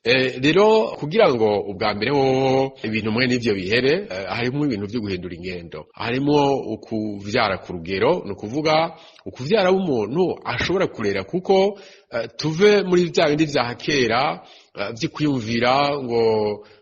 Rero kugira ngo ubwa mbere ho ibintu mwe n'ivyo bihere, harimo ibintu vyo guhindura ingendo, harimo ukuvyara ku rugero, no kuvuga ukuvyara w'umuntu ashobora kurera, kuko tuve muri vya bindi vya kera vy'kwiyumvira ngo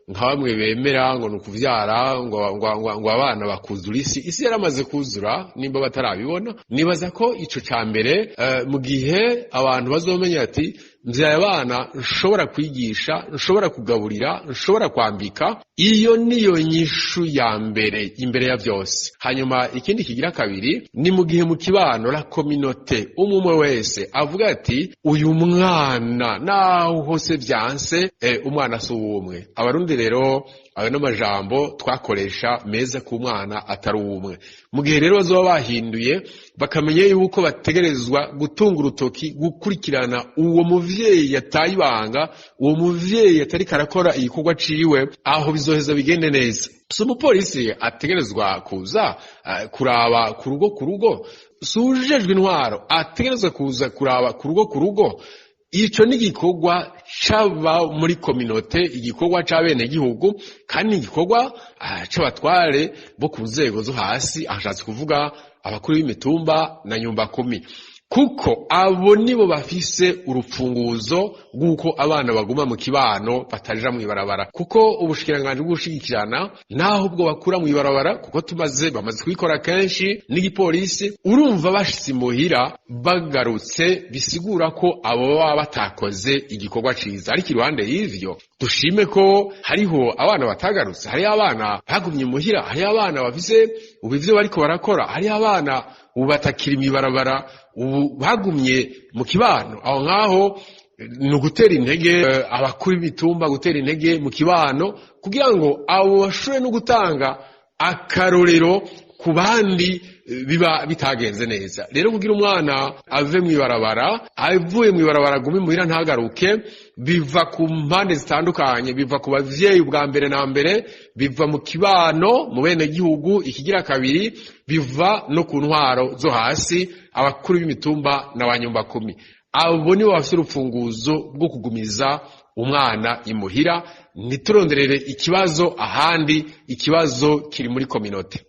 nka bamwe bemera ngo nukuvyara ngo abana bakuzura isi yaramaze kuzura, nimba batarabibona. Nibaza ko ico ca mbere mu gihe abantu bazomenya ati mvyaye abana nshobora kwigisha, nshobora kugaburira, nshobora kwambika, iyo niyo nyishu ya mbere imbere ya vyose. Hanyuma ikindi kigira kabiri ni mu gihe mu kibano la communauté umwe wese avuga ati uyu mwana naho hose vyanse umwana si uwumwe. Abarundi rero ayo n'amajambo twakoresha meza ku mwana atari uwumwe. Mu gihe rero bazoba bahinduye bakamenya yuko bategerezwa gutunga urutoki gukurikirana uwo muvyeyi yataye ibanga, uwo muvyeyi atari karakora igikorwa ciwe, aho bizoheza bigende neza. Si umupolisi ategerezwa kuza kuraba ku rugo, si ujejwe intwaro ategerezwa kuza kuraba ku rugo. Ico ni igikorwa c'aba muri communauté, igikorwa c'abene gihugu, kandi igikorwa c'abatware bo ku nzego zo hasi, ashatse kuvuga abakuru b'imitumba na nyumba kumi, kuko abo nibo bafise urupfunguzo rw'uko abana baguma mu kibano bataja mw'ibarabara. Kuko ubushikiranganji bw'ugushigikirana naho ubwo bakura mw'ibarabara, kuko bamaze kubikora kenshi n'igipolisi, urumva bashitse imuhira bagarutse, bisigura ko abo baba batakoze igikorwa ciza. Ariko iruhande y'ivyo dushime ko hariho abana batagarutse, hariho abana bagumye imuhira, hariho abana bafise ubu ivyo bariko barakora, hariho abana ubu batakiri mw'ibarabara, ubu bagumye mu kibano. Aho ngaho ni ugutera intege abakuru b'imitumba, gutera intege mu kibano, kugira ngo abo bashobore no gutanga akarorero ku bandi biba bitagenze neza. Rero kugira umwana ave mw'ibarabara, avuye mw'ibarabara agume muhira ntagaruke, biva ku mpande zitandukanye. Biva ku bavyeyi ubwa mbere na mbere, biva mu kibano, mu bene gihugu ikigira kabiri, biva no ku ntwaro zo hasi, abakuru b'imitumba na banyumba kumi. Abo nibo bafite urupfunguzo rwo kugumiza umwana imuhira. Ntituronderere ikibazo ahandi, ikibazo kiri muri communauté.